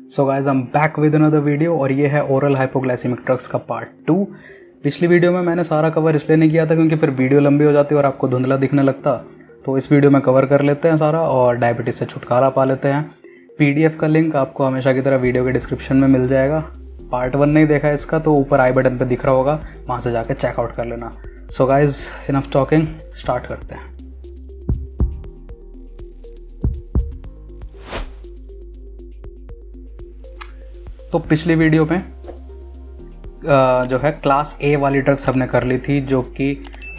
So guys I am back with another video और ये है ओरल हाइपोग्लाइसेमिक ड्रग्स का पार्ट 2। पिछली वीडियो में मैंने सारा कवर इसलिए नहीं किया था क्योंकि फिर वीडियो लंबी हो जाती और आपको धुंधला दिखने लगता। तो इस वीडियो में कवर कर लेते हैं सारा और डायबिटीज़ से छुटकारा पा लेते हैं। PDF का लिंक आपको हमेशा की तरह वीडियो के डिस्क्रिप्शन में मिल जाएगा। पार्ट 1 नहीं देखा इसका तो ऊपर आई बटन पर दिख रहा होगा, वहाँ से जाकर चेकआउट कर लेना। So guys enough talking, start करते हैं। तो पिछली वीडियो में जो है क्लास A वाली ड्रग्स हमने कर ली थी जो कि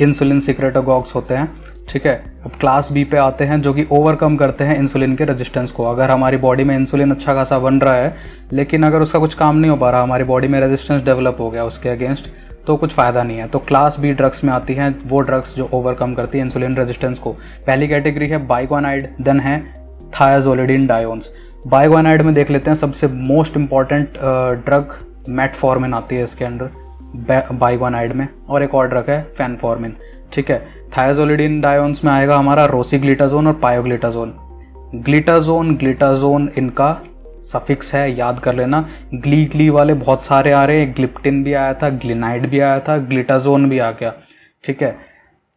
इंसुलिन सिक्रेटोगॉग्स होते हैं, ठीक है। अब क्लास B पे आते हैं जो कि ओवरकम करते हैं इंसुलिन के रेजिस्टेंस को। अगर हमारी बॉडी में इंसुलिन अच्छा खासा बन रहा है लेकिन अगर उसका कुछ काम नहीं हो पा रहा, हमारी बॉडी में रेजिस्टेंस डेवलप हो गया उसके अगेंस्ट, तो कुछ फ़ायदा नहीं है। तो क्लास B ड्रग्स में आती हैं वो ड्रग्स जो ओवरकम करती है इंसुलिन रेजिस्टेंस को। पहली कैटेगरी है बाइगोनाइड, देन है थायाजोलिडिन डायोन्स। बाइगोनाइड में देख लेते हैं सबसे मोस्ट इंपॉर्टेंट ड्रग मेटफॉर्मिन आती है इसके अंडर बाइगोनाइड में, और एक और ड्रग है फेनफॉर्मिन, ठीक है। थायाजोलिडिन डायोन्स में आएगा हमारा रोसीग्लिटाजोन और पायोग्लिटाजोन। ग्लिटाजोन इनका सफिक्स है, याद कर लेना। ग्ली वाले बहुत सारे आ रहे हैं, ग्लिप्टिन भी आया था, ग्लिनाइड भी आया था, ग्लिटाजोन भी आ गया, ठीक है।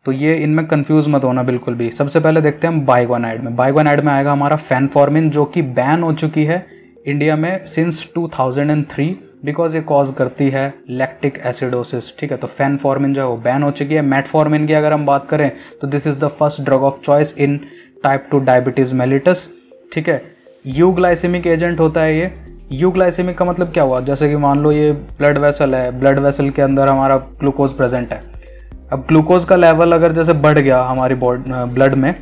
तो ये इनमें कंफ्यूज मत होना बिल्कुल भी। सबसे पहले देखते हैं बाइगोनाइड में। बाइगोनाइड में आएगा हमारा फेनफॉर्मिन जो कि बैन हो चुकी है इंडिया में सिंस 2003 बिकॉज ये कॉज करती है लैक्टिक एसिडोसिस, ठीक है। तो फेनफॉर्मिन जो है वो बैन हो चुकी है। मेटफॉर्मिन की अगर हम बात करें तो this is the first drug of choice in type 2 diabetes mellitus, ठीक है। यूग्लाइसेमिक एजेंट होता है ये। यूग्लाइसेमिक का मतलब क्या हुआ, जैसे कि मान लो ये ब्लड वेसल है, ब्लड वेसल के अंदर हमारा ग्लूकोज प्रेजेंट है। अब ग्लूकोज का लेवल अगर जैसे बढ़ गया हमारी ब्लड में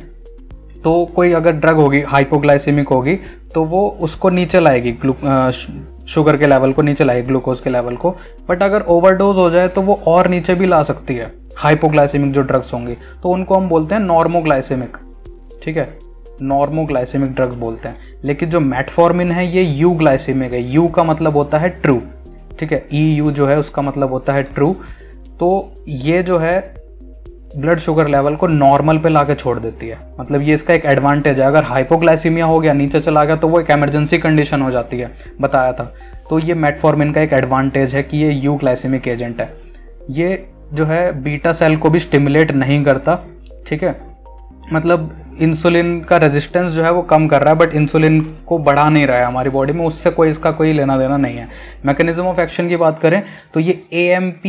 तो कोई अगर ड्रग होगी हाइपोग्लाइसेमिक होगी तो वो उसको नीचे लाएगी, शुगर के लेवल को नीचे लाएगी, ग्लूकोज के लेवल को। बट अगर ओवरडोज हो जाए तो वो और नीचे भी ला सकती है। हाइपोग्लाइसेमिक जो ड्रग्स होंगी तो उनको हम बोलते हैं नॉर्मोग्लाइसेमिक, ठीक है, नॉर्मोग्लाइसेमिक ड्रग्स बोलते हैं। लेकिन जो मेटफॉर्मिन है ये यूग्लाइसेमिक है। यू का मतलब होता है ट्रू, ठीक है। EU जो है उसका मतलब होता है ट्रू। तो ये जो है ब्लड शुगर लेवल को नॉर्मल पे लाके छोड़ देती है। मतलब ये इसका एक एडवांटेज है। अगर हाइपोग्लाइसीमिया हो गया, नीचे चला गया, तो वो एक इमरजेंसी कंडीशन हो जाती है, बताया था। तो ये मेटफॉर्मिन का एक एडवांटेज है कि ये यूग्लाइसेमिक एजेंट है। ये जो है बीटा सेल को भी स्टिमुलेट नहीं करता, ठीक है। मतलब इंसुलिन का रेजिस्टेंस जो है वो कम कर रहा है बट इंसुलिन को बढ़ा नहीं रहा है हमारी बॉडी में, उससे कोई इसका कोई लेना देना नहीं है। मैकेनिज्म ऑफ एक्शन की बात करें तो ये AMP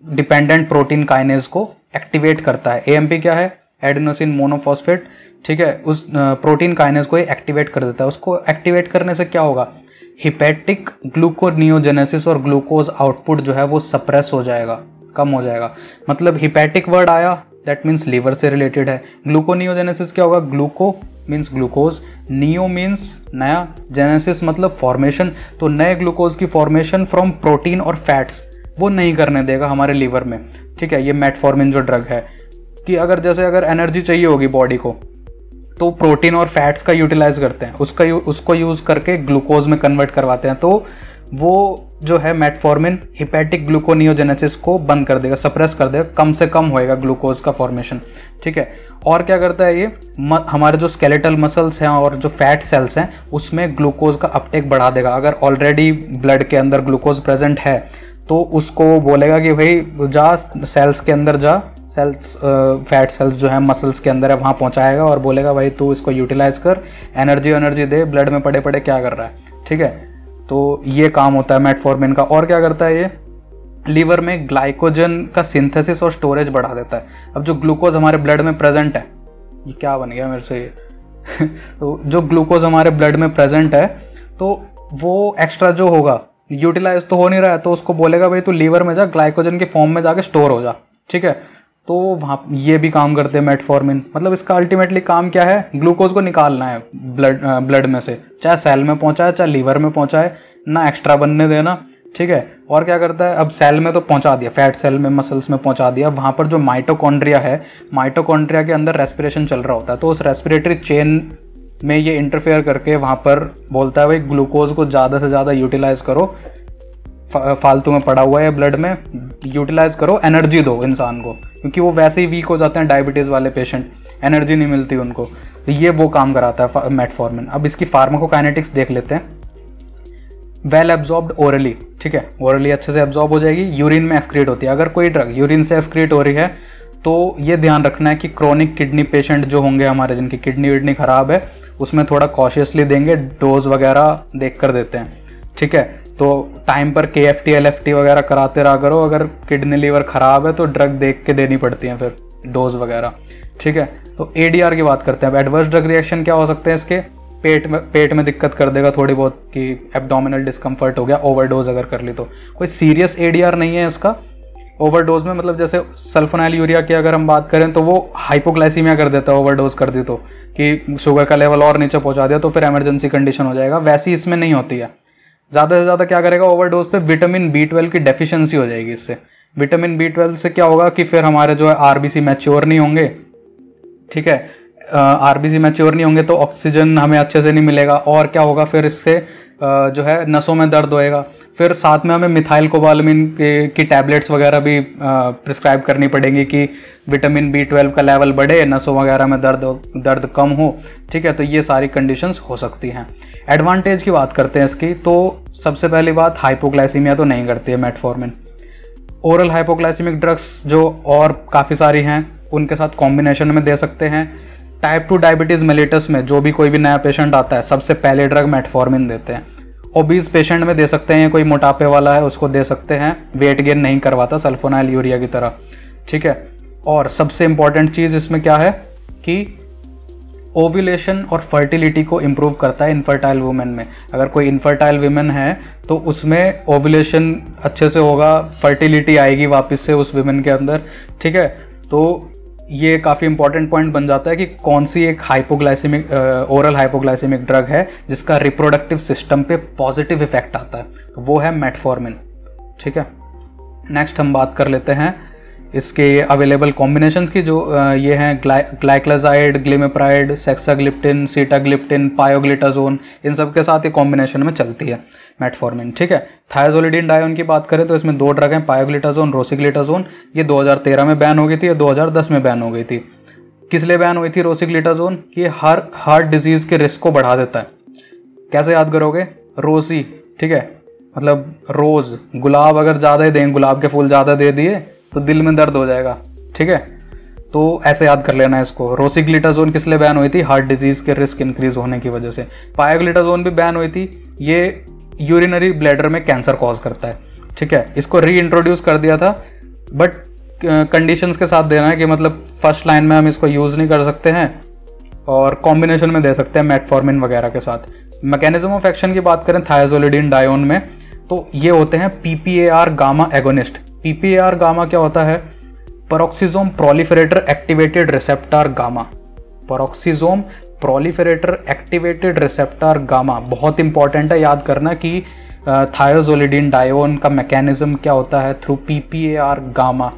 डिपेंडेंट प्रोटीन काइनेज को एक्टिवेट करता है। AMP क्या है, एडेनोसिन मोनोफॉस्फेट, ठीक है। उस प्रोटीन काइनेज को एक्टिवेट कर देता है। उसको एक्टिवेट करने से क्या होगा, हिपैटिक ग्लूकोनियोजेनेसिस और ग्लूकोज आउटपुट जो है वो सप्रेस हो जाएगा, कम हो जाएगा। मतलब हिपैटिक वर्ड आया दैट मीन्स लीवर से रिलेटेड है। ग्लूकोनियोजेनेसिस क्या होगा, ग्लूको मीन्स ग्लूकोज, नियो मीन्स नया, जेनेसिस मतलब फॉर्मेशन। तो नए ग्लूकोज की फॉर्मेशन फ्रॉम प्रोटीन और फैट्स वो नहीं करने देगा हमारे लीवर में, ठीक है। ये मेटफॉर्मिन जो ड्रग है कि अगर जैसे अगर एनर्जी चाहिए होगी बॉडी को तो प्रोटीन और फैट्स का यूटिलाइज करते हैं, उसको यूज करके ग्लूकोज में कन्वर्ट करवाते हैं। तो वो जो है मेटफॉर्मिन हिपैटिक ग्लूकोनियोजेनेसिस को बंद कर देगा, सप्रेस कर देगा, कम से कम होएगा ग्लूकोज का फॉर्मेशन, ठीक है। और क्या करता है ये, हमारे जो स्केलेटल मसल्स हैं और जो फैट सेल्स हैं उसमें ग्लूकोज का अपटेक बढ़ा देगा। अगर ऑलरेडी ब्लड के अंदर ग्लूकोज प्रेजेंट है तो उसको बोलेगा कि भाई जा सेल्स के अंदर जा, सेल्स फैट सेल्स जो है मसल्स के अंदर है वहाँ पहुँचाएगा और बोलेगा भाई तू इसको यूटिलाइज कर, एनर्जी दे, ब्लड में पड़े पड़े क्या कर रहा है, ठीक है। तो ये काम होता है मेटफॉर्मिन का। और क्या करता है ये, लीवर में ग्लाइकोजन का सिंथेसिस और स्टोरेज बढ़ा देता है। अब जो ग्लूकोज हमारे ब्लड में प्रेजेंट है, ये क्या बन गया मेरे से ये तो जो ग्लूकोज हमारे ब्लड में प्रेजेंट है तो वो एक्स्ट्रा जो होगा यूटिलाइज तो हो नहीं रहा है, तो उसको बोलेगा भाई तू लीवर में जा, ग्लाइकोजन के फॉर्म में जाके स्टोर हो जा, ठीक है। तो वहाँ ये भी काम करते हैं मेटफॉर्मिन। मतलब इसका अल्टीमेटली काम क्या है, ग्लूकोज को निकालना है ब्लड में से, चाहे सेल में पहुँचाए चाहे लीवर में पहुँचाए, ना एक्स्ट्रा बनने देना, ठीक है। और क्या करता है, अब सेल में तो पहुँचा दिया, फैट सेल में मसल्स में पहुँचा दिया, वहाँ पर जो माइटोकॉन्ड्रिया है, माइटोकॉन्ड्रिया के अंदर रेस्पिरेशन चल रहा होता है। तो उस रेस्पिरेटरी चेन में ये इंटरफेयर करके वहाँ पर बोलता है भाई ग्लूकोज को ज़्यादा से ज़्यादा यूटिलाइज करो, फालतू में पड़ा हुआ है ब्लड में, यूटिलाइज करो, एनर्जी दो इंसान को, क्योंकि वो वैसे ही वीक हो जाते हैं डायबिटीज़ वाले पेशेंट, एनर्जी नहीं मिलती उनको। तो ये वो काम कराता है मेटफॉर्मिन। अब इसकी फार्माकोकाइनेटिक्स देख लेते हैं। वेल एब्जॉर्ब्ड ओरली, ठीक है, ओरली अच्छे से एब्जॉर्ब हो जाएगी, यूरिन में एक्सक्रीट होती है। अगर कोई ड्रग यूरिन से एक्सक्रीट हो रही है तो ये ध्यान रखना है कि क्रोनिक किडनी पेशेंट जो होंगे हमारे, जिनकी किडनी विडनी खराब है, उसमें थोड़ा कॉशियसली देंगे, डोज वगैरह देख कर देते हैं, ठीक है। तो टाइम पर KFT LFT वगैरह कराते रहा करो। अगर किडनी लीवर खराब है तो ड्रग देख के देनी पड़ती है फिर डोज वगैरह, ठीक है। तो ADR की बात करते हैं। अब एडवर्स ड्रग रिएक्शन क्या हो सकते हैं इसके? पेट में दिक्कत कर देगा थोड़ी बहुत, कि एब्डोमिनल डिस्कम्फर्ट हो गया ओवरडोज अगर कर ली तो। कोई सीरियस ADR नहीं है इसका ओवरडोज में। मतलब जैसे सल्फोनाइल यूरिया की अगर हम बात करें तो वो हाइपोग्लाइसीमिया कर देता है ओवरडोज कर दी तो, कि शुगर का लेवल और नीचे पहुंचा दिया तो फिर इमरजेंसी कंडीशन हो जाएगा। वैसी इसमें नहीं होती है। ज़्यादा से ज़्यादा क्या करेगा ओवरडोज पे, विटामिन B12 की डेफिशिएंसी हो जाएगी इससे। विटामिन B12 से क्या होगा कि फिर हमारे जो है RBC मैच्योर नहीं होंगे, ठीक है। RBC मैच्योर नहीं होंगे तो ऑक्सीजन हमें अच्छे से नहीं मिलेगा, और क्या होगा फिर इससे जो है नसों में दर्द होएगा। फिर साथ में हमें मिथाइल कोबालामिन की टैबलेट्स वगैरह भी प्रिस्क्राइब करनी पड़ेंगी कि विटामिन B12 का लेवल बढ़े, नसों वगैरह में दर्द कम हो, ठीक है। तो ये सारी कंडीशंस हो सकती हैं। एडवांटेज की बात करते हैं इसकी, तो सबसे पहली बात, हाइपोग्लाइसीमिया तो नहीं करती है मेटफॉर्मिन। ओरल हाइपोग्लाइसीमिक ड्रग्स जो और काफ़ी सारी हैं उनके साथ कॉम्बिनेशन में दे सकते हैं। टाइप 2 डायबिटीज़ मेलिटस में जो भी कोई भी नया पेशेंट आता है सबसे पहले ड्रग मेटफॉर्मिन देते हैं। ओबीज पेशेंट में दे सकते हैं, कोई मोटापे वाला है उसको दे सकते हैं, वेट गेन नहीं करवाता सल्फोनाइल यूरिया की तरह, ठीक है। और सबसे इंपॉर्टेंट चीज़ इसमें क्या है कि ओव्यूलेशन और फर्टिलिटी को इम्प्रूव करता है इनफर्टाइल वुमेन में। अगर कोई इनफर्टाइल वुमेन है तो उसमें ओव्यूलेशन अच्छे से होगा, फर्टिलिटी आएगी वापस से उस वुमेन के अंदर, ठीक है। तो ये काफ़ी इंपॉर्टेंट पॉइंट बन जाता है कि कौन सी एक हाइपोग्लाइसेमिक ओरल हाइपोग्लाइसेमिक ड्रग है जिसका रिप्रोडक्टिव सिस्टम पे पॉजिटिव इफेक्ट आता है, तो वो है मेटफॉर्मिन, ठीक है। नेक्स्ट हम बात कर लेते हैं इसके अवेलेबल कॉम्बिनेशंस की, जो ये हैं ग्लाइक्लाजाइड, ग्लिमेप्राइड, सेक्साग्लिप्टिन, सीटाग्लिप्टिन, पायोग्लिटाजोन, इन सब के साथ ये कॉम्बिनेशन में चलती है मेटफॉर्मिन, ठीक है। थायाजोलिडिन डायोन की बात करें तो इसमें 2 ड्रग हैं, पायोग्लिटाजोन, रोसिग्लिटाजोन। ये 2013 में बैन हो गई थी, या 2010 में बैन हो गई थी। किस लिए बैन हुई थी रोसिग्लिटाजोन? कि हार्ट डिजीज के रिस्क को बढ़ा देता है। कैसे याद करोगे? रोसी, ठीक है, मतलब रोज, गुलाब अगर ज़्यादा ही दें, गुलाब के फूल ज़्यादा दे दिए तो दिल में दर्द हो जाएगा, ठीक है। तो ऐसे याद कर लेना है इसको। रोसिग्लिटाजोन किस लिए बैन हुई थी? हार्ट डिजीज के रिस्क इंक्रीज होने की वजह से। पायोग्लिटाजोन भी बैन हुई थी, ये यूरिनरी ब्लैडर में कैंसर कॉज करता है, ठीक है। इसको री इंट्रोड्यूस कर दिया था, बट कंडीशंस के साथ देना है कि मतलब फर्स्ट लाइन में हम इसको यूज़ नहीं कर सकते हैं और कॉम्बिनेशन में दे सकते हैं मेटफॉर्मिन वगैरह के साथ। मैकेनिज्म ऑफ एक्शन की बात करें थायाजोलिडिन डायोन में, तो ये होते हैं PPAR gamma agonist. PPAR gamma क्या होता है? Peroxisome proliferator activated receptor gamma. Peroxisome proliferator activated receptor gamma बहुत इंपॉर्टेंट है याद करना कि थायोजोलिडिन डायोन का मैकेनिज्म क्या होता है? थ्रू PPAR गामा,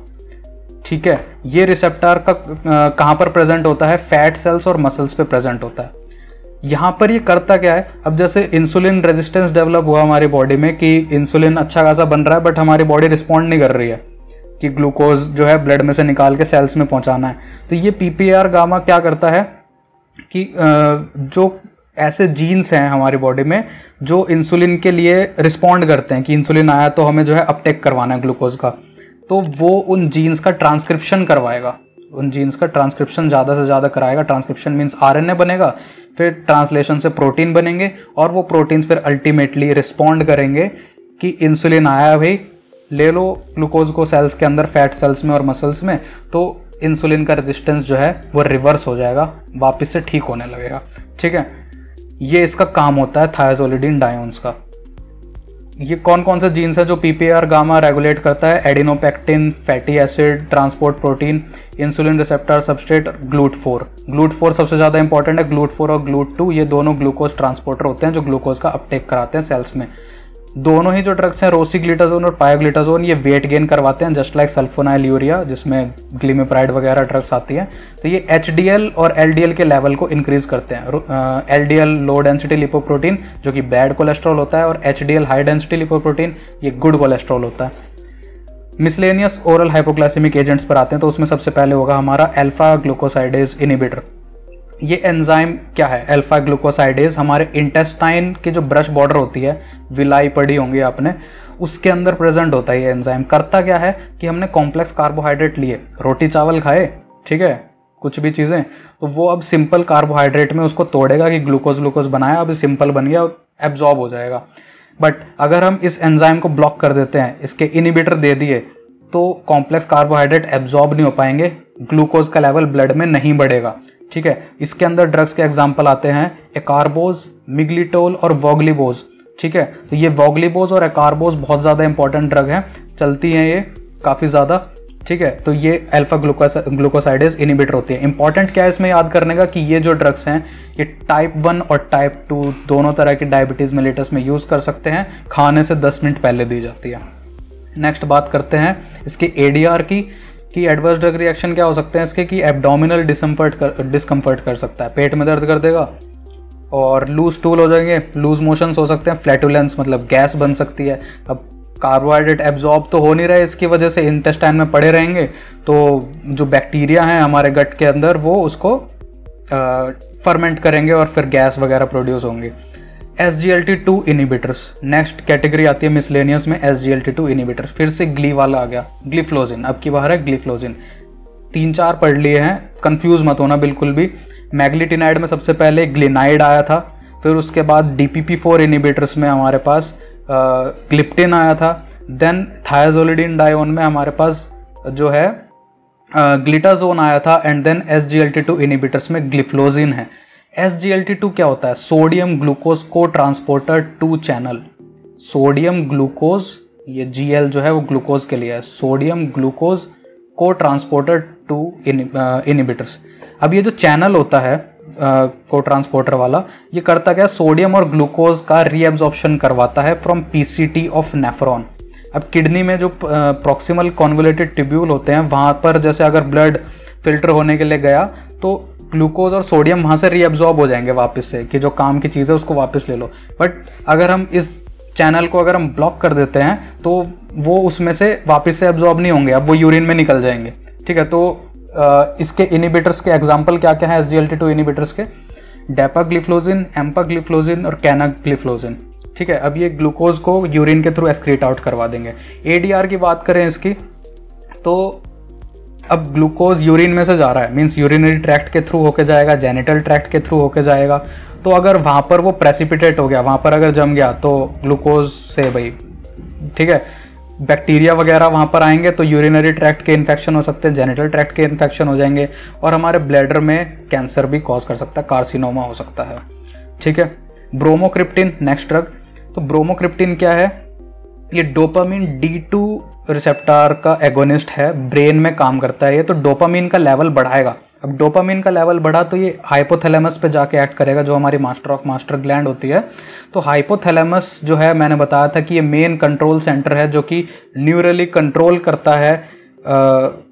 ठीक है। ये रिसेप्टर का कहाँ पर प्रेजेंट होता है? फैट सेल्स और मसल्स पे प्रेजेंट होता है। यहाँ पर ये करता क्या है? अब जैसे इंसुलिन रेजिस्टेंस डेवलप हुआ हमारी बॉडी में कि इंसुलिन अच्छा खासा बन रहा है बट हमारी बॉडी रिस्पॉन्ड नहीं कर रही है कि ग्लूकोज जो है ब्लड में से निकाल के सेल्स में पहुंचाना है, तो ये PPAR गामा क्या करता है कि जो ऐसे जीन्स हैं हमारी बॉडी में जो इंसुलिन के लिए रिस्पॉन्ड करते हैं कि इंसुलिन आया तो हमें जो है अपटेक करवाना है ग्लूकोज का, तो वो उन जीन्स का ट्रांसक्रिप्शन करवाएगा, उन जीन्स का ट्रांसक्रिप्शन ज़्यादा से ज़्यादा कराएगा। ट्रांसक्रिप्शन मीन्स RNA बनेगा, फिर ट्रांसलेशन से प्रोटीन बनेंगे और वो प्रोटीन्स फिर अल्टीमेटली रिस्पॉन्ड करेंगे कि इंसुलिन आया भाई, ले लो ग्लूकोज को सेल्स के अंदर, फैट सेल्स में और मसल्स में, तो इंसुलिन का रेजिस्टेंस जो है वो रिवर्स हो जाएगा, वापस से ठीक होने लगेगा, ठीक है। ये इसका काम होता है थायाजोलिडिन डायोन्स का। ये कौन कौन से जीन्स है जो PPAR गामा रेगुलेट करता है? Adiponectin, fatty acid, transport protein, insulin receptor substrate, GLUT4। GLUT4 सबसे ज़्यादा इंपॉर्टेंट है। GLUT4 और GLUT2 ये दोनों ग्लूकोज ट्रांसपोर्टर होते हैं जो ग्लूकोज का अपटेक कराते हैं सेल्स में। दोनों ही जो ड्रग्स हैं रोसिग्लिटाजोन और पायोग्लिटाजोन, ये वेट गेन करवाते हैं जस्ट लाइक सल्फोनाइल यूरिया जिसमें ग्लिमेप्राइड वगैरह ड्रग्स आती हैं। तो ये HDL और LDL के लेवल को इंक्रीज करते हैं। LDL लो डेंसिटी लिपोप्रोटीन जो कि बैड कोलेस्ट्रॉल होता है, और HDL हाई डेंसिटी लिपोप्रोटीन ये गुड कोलेस्ट्रॉल होता है। मिसलेनियस ओरल हाइपोग्लाइसेमिक एजेंट्स पर आते हैं, तो उसमें सबसे पहले होगा हमारा अल्फा ग्लूकोसाइडेज इनिबिटर। ये एंजाइम क्या है, अल्फा ग्लूकोसाइडेज, हमारे इंटेस्टाइन की जो ब्रश बॉर्डर होती है, विलाई पढ़ी होंगी आपने, उसके अंदर प्रेजेंट होता है ये एंजाइम। करता क्या है कि हमने कॉम्प्लेक्स कार्बोहाइड्रेट लिए, रोटी चावल खाए, ठीक है, कुछ भी चीज़ें, तो वो अब सिंपल कार्बोहाइड्रेट में उसको तोड़ेगा कि ग्लूकोज ग्लूकोज बनाया, अब सिंपल बन गया, एब्जॉर्ब हो जाएगा। बट अगर हम इस एंजाइम को ब्लॉक कर देते हैं, इसके इनिबिटर दे दिए, तो कॉम्प्लेक्स कार्बोहाइड्रेट एब्जॉर्ब नहीं हो पाएंगे, ग्लूकोज का लेवल ब्लड में नहीं बढ़ेगा, ठीक है। इसके अंदर ड्रग्स के एग्जाम्पल आते हैं एकार्बोज, मिग्लिटोल और वोग्लिबोज, ठीक है। तो ये वोग्लिबोज और एकार्बोज बहुत ज़्यादा इंपॉर्टेंट ड्रग हैं, चलती हैं ये काफ़ी ज़्यादा, ठीक है। तो ये अल्फा ग्लूकोसाइडेज इनिबिटर होती है। इंपॉर्टेंट क्या है इसमें याद करने का कि ये जो ड्रग्स हैं ये टाइप 1 और टाइप 2 दोनों तरह की डायबिटीज़ मेलिटस में यूज़ कर सकते हैं, खाने से 10 मिनट पहले दी जाती है। नेक्स्ट बात करते हैं इसके एडीआर की, कि एडवर्स ड्रग रिएक्शन क्या हो सकते हैं इसके, कि एब्डोमिनल डिस्कम्फर्ट कर सकता है, पेट में दर्द कर देगा, और लूज स्टूल हो जाएंगे, लूज मोशंस हो सकते हैं, फ्लैटुलेंस मतलब गैस बन सकती है। अब कार्बोहाइड्रेट एब्जॉर्ब तो हो नहीं रहे, इसकी वजह से इंटेस्टाइन में पड़े रहेंगे, तो जो बैक्टीरिया हैं हमारे गट के अंदर वो उसको फर्मेंट करेंगे और फिर गैस वगैरह प्रोड्यूस होंगे। SGLT2 इनिबिटर्स, नेक्स्ट कैटेगरी आती है मिसलेनियस में SGLT2 इनिबिटर्स। फिर से ग्ली वाला आ गया, ग्लिफ्लोजिन, अब की बाहर है ग्लिफ्लोजिन। 3-4 पढ़ लिए हैं, कंफ्यूज मत होना बिल्कुल भी। मैग्लिटिनाइड में सबसे पहले ग्लिनाइड आया था, फिर उसके बाद DPP4 इनिबिटर्स में हमारे पास ग्लिप्टिन आया था, देन थायाजोलिडिन डायोन में हमारे पास जो है ग्लिटाजोन आया था, एंड देन SGLT2 इनिबिटर्स में ग्लिफ्लोजिन है। SGLT2 क्या होता है, सोडियम ग्लूकोज को ट्रांसपोर्टर 2 चैनल। सोडियम ग्लूकोज, ये GL जो है वो ग्लूकोज के लिए है, सोडियम ग्लूकोज को ट्रांसपोर्टर 2 इनिबिटर्स। अब ये जो चैनल होता है को ट्रांसपोर्टर वाला, ये करता क्या, सोडियम और ग्लूकोज का रीएब्जॉर्प्शन करवाता है फ्रॉम PCT ऑफ नेफ्रॉन। अब किडनी में जो प्रॉक्सिमल कॉन्वोल्यूटेड ट्यूब्यूल होते हैं, वहाँ पर जैसे अगर ब्लड फिल्टर होने के लिए गया तो ग्लूकोज और सोडियम वहाँ से रीअब्जॉर्ब हो जाएंगे वापस से, कि जो काम की चीज़ है उसको वापस ले लो। बट अगर हम इस चैनल को अगर हम ब्लॉक कर देते हैं तो वो उसमें से वापस से एब्जॉर्ब नहीं होंगे, अब वो यूरिन में निकल जाएंगे, ठीक है। तो इसके इनिबिटर्स के एग्जाम्पल क्या क्या है SGLT2 इनिबिटर्स के, डेपाग्लिफ्लोजिन, एम्पाग्लिफ्लोजिन और कैनाग्लिफ्लोजिन, ठीक है। अब ये ग्लूकोज को यूरिन के थ्रू एक्सक्रीट आउट करवा देंगे। ADR की बात करें इसकी, तो अब ग्लूकोज यूरिन में से जा रहा है, मीन्स यूरिनरी ट्रैक्ट के थ्रू होके जाएगा, जेनिटल ट्रैक्ट के थ्रू होके जाएगा, तो अगर वहाँ पर वो प्रेसिपिटेट हो गया, वहाँ पर अगर जम गया तो ग्लूकोज से भाई, ठीक है, बैक्टीरिया वगैरह वहाँ पर आएंगे तो यूरिनरी ट्रैक्ट के इन्फेक्शन हो सकते हैं, जेनिटल ट्रैक्ट के इन्फेक्शन हो जाएंगे, और हमारे ब्लैडर में कैंसर भी कॉज कर सकता है, कार्सिनोमा हो सकता है, ठीक है। ब्रोमोक्रिप्टिन, नेक्स्ट ड्रग, तो ब्रोमोक्रिप्टिन क्या है, ये डोपामिन D2 रिसेप्टर का एगोनिस्ट है, ब्रेन में काम करता है ये, तो डोपामिन का लेवल बढ़ाएगा। अब डोपामिन का लेवल बढ़ा तो ये हाइपोथैलेमस पे जाके एक्ट करेगा, जो हमारी मास्टर ऑफ मास्टर ग्लैंड होती है। तो हाइपोथैलेमस जो है, मैंने बताया था कि ये मेन कंट्रोल सेंटर है जो कि न्यूरली कंट्रोल करता है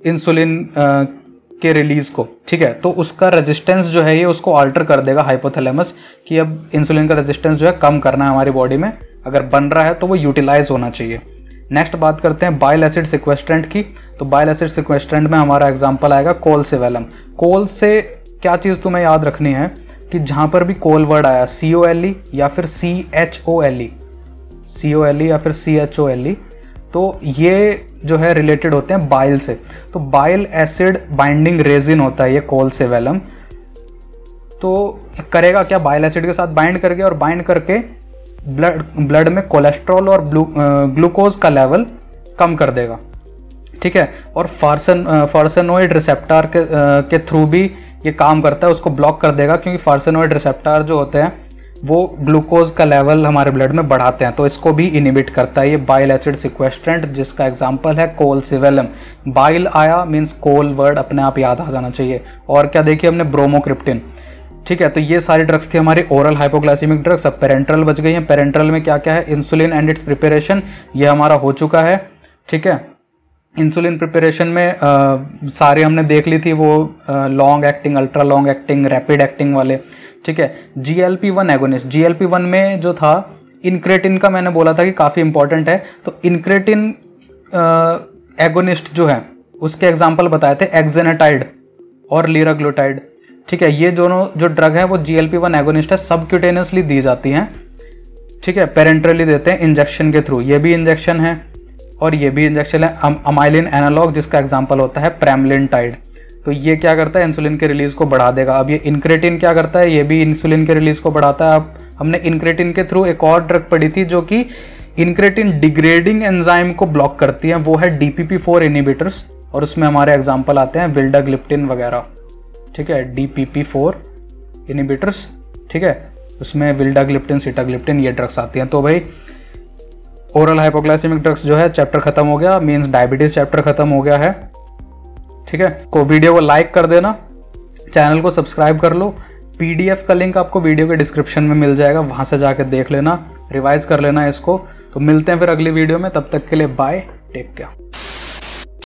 इंसुलिन के रिलीज को, ठीक है। तो उसका रेजिस्टेंस जो है ये उसको अल्टर कर देगा हाइपोथैलेमस, कि अब इंसुलिन का रेजिस्टेंस जो है कम करना है हमारी बॉडी में, अगर बन रहा है तो वो यूटिलाइज होना चाहिए। नेक्स्ट बात करते हैं बाइल एसिड सिक्वेस्ट्रेंट की, तो बाइल एसिड सिक्वेस्ट्रेंट में हमारा एग्जांपल आएगा कोलसेवैलम। कोल से क्या चीज़ तुम्हें याद रखनी है कि जहाँ पर भी कोल वर्ड आया, COLE या फिर CHOLE, COLE या फिर CHOLE, तो ये जो है रिलेटेड होते हैं बाइल से। तो बाइल एसिड बाइंडिंग रेजिन होता है ये कोलसेवैलम। तो करेगा क्या, बाइल एसिड के साथ बाइंड करके और बाइंड करके ब्लड में कोलेस्ट्रॉल और ग्लूकोज का लेवल कम कर देगा, ठीक है। और फार्सेनोइड रिसेप्टर के थ्रू भी ये काम करता है, उसको ब्लॉक कर देगा, क्योंकि फार्सेनोइड रिसेप्टर जो होते हैं वो ग्लूकोज का लेवल हमारे ब्लड में बढ़ाते हैं, तो इसको भी इनिबिट करता है ये बाइल एसिड सिक्वेस्ट्रेंट, जिसका एग्जांपल है कोलसेवैलम। बाइल आया मीन्स कोल वर्ड अपने आप याद आ जाना चाहिए। और क्या देखिए हमने, ब्रोमोक्रिप्टिन, ठीक है। तो ये सारी ड्रग्स थी हमारी ओरल हाइपोग्लाइसेमिक ड्रग्स। अब पेरेंट्रल बच गई हैं। पेरेंट्रल में क्या क्या है, इंसुलिन एंड इट्स प्रिपरेशन, ये हमारा हो चुका है, ठीक है। इंसुलिन प्रिपरेशन में सारे हमने देख ली थी, वो long acting, ultra long acting, rapid acting वाले, ठीक है। GLP-1 एगोनिस्ट, GLP-1 में जो था इनक्रेटिन का मैंने बोला था कि काफ़ी इंपॉर्टेंट है, तो इनक्रेटिन एगोनिस्ट जो है उसके एग्जाम्पल बताए थे एक्जेनेटाइड और लीराग्लुटाइड। ठीक है, ये दोनों जो ड्रग है वो GLP-1 एगोनिस्ट है, सबक्यूटेनियसली दी जाती हैं, ठीक है, पेरेंटरली देते हैं इंजेक्शन के थ्रू। ये भी इंजेक्शन है और ये भी इंजेक्शन है। अमाइलिन एनालॉग जिसका एग्जांपल होता है प्रेमलिनटाइड, तो ये क्या करता है, इंसुलिन के रिलीज को बढ़ा देगा। अब ये इनक्रेटिन क्या करता है, ये भी इंसुलिन के रिलीज को बढ़ाता है। अब हमने इनक्रेटिन के थ्रू एक और ड्रग पढ़ी थी जो कि इनक्रेटिन डिग्रेडिंग एंजाइम को ब्लॉक करती है, वो है DPP-4 इनिबिटर्स, और उसमें हमारे एग्जाम्पल आते हैं विल्डाग्लिप्टिन वगैरह, ठीक है, DPP-4 इनिबिटर्स, ठीक है, उसमें विल्डाग्लिप्टिन, सिटाग्लिप्टिन ये ड्रग्स आती हैं। तो भाई ओरल हाइपोग्लाइसेमिक ड्रग्स जो है चैप्टर खत्म हो गया, मींस डायबिटीज चैप्टर खत्म हो गया है, ठीक है। को वीडियो को लाइक कर देना, चैनल को सब्सक्राइब कर लो। PDF का लिंक आपको वीडियो के डिस्क्रिप्शन में मिल जाएगा, वहां से जाकर देख लेना, रिवाइज कर लेना इसको। तो मिलते हैं फिर अगली वीडियो में, तब तक के लिए बाय, टेक केयर।